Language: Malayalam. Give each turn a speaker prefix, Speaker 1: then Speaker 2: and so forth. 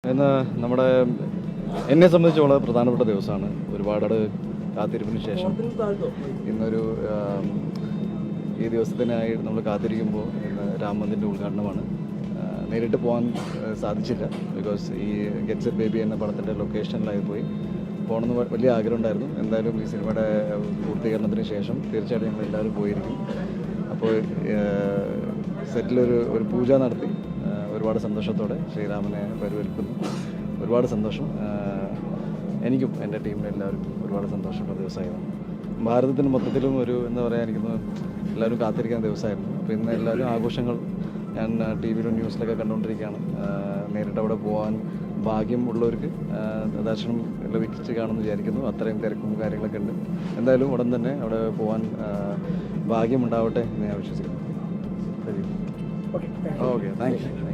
Speaker 1: ഇന്ന് നമ്മുടെ എന്നെ സംബന്ധിച്ച് വളരെ പ്രധാനപ്പെട്ട ദിവസമാണ്. ഒരുപാട് കാത്തിരിപ്പിന് ശേഷം ഇന്നൊരു ഈ ദിവസത്തിനായി നമ്മൾ കാത്തിരിക്കുമ്പോൾ ഇന്ന് രാം മന്ദിറിൻ്റെ ഉദ്ഘാടനമാണ്. നേരിട്ട് പോകാൻ സാധിച്ചില്ല. ബിക്കോസ് ഈ ഗെറ്റ്സ് എ ബേബി എന്ന പടത്തിൻ്റെ ലൊക്കേഷനിലായി പോയി പോകണമെന്ന് വലിയ ആഗ്രഹം ഉണ്ടായിരുന്നു. എന്തായാലും ഈ സിനിമയുടെ പൂർത്തീകരണത്തിന് ശേഷം തീർച്ചയായിട്ടും ഞങ്ങൾ എല്ലാവരും പോയിരിക്കും. അപ്പോൾ സെറ്റിലൊരു പൂജ നടത്തി ഒരുപാട് സന്തോഷത്തോടെ ശ്രീരാമനെ വരവേൽക്കുന്നു. ഒരുപാട് സന്തോഷം. എനിക്കും എൻ്റെ ടീമിനും എല്ലാവർക്കും ഒരുപാട് സന്തോഷമുള്ള ദിവസമായിരുന്നു. ഭാരതത്തിന് മൊത്തത്തിലും ഒരു എന്താ പറയുക, എനിക്കൊന്ന് എല്ലാവരും കാത്തിരിക്കുന്ന ദിവസമായിരുന്നു. അപ്പോൾ ഇന്ന് എല്ലാവരും ആഘോഷങ്ങൾ ഞാൻ ടി വിയിലും ന്യൂസിലൊക്കെ കണ്ടുകൊണ്ടിരിക്കുകയാണ്. നേരിട്ട് അവിടെ പോകാൻ ഭാഗ്യം ഉള്ളവർക്ക് ദർശനം ലഭിച്ച് കാണുമെന്ന് വിചാരിക്കുന്നു. അത്രയും തിരക്കും കാര്യങ്ങളൊക്കെ ഉണ്ട്. എന്തായാലും ഉടൻ തന്നെ അവിടെ പോകാൻ ഭാഗ്യമുണ്ടാവട്ടെ എന്ന് ഞാൻ വിശ്വസിക്കുന്നു. Okay, thank you.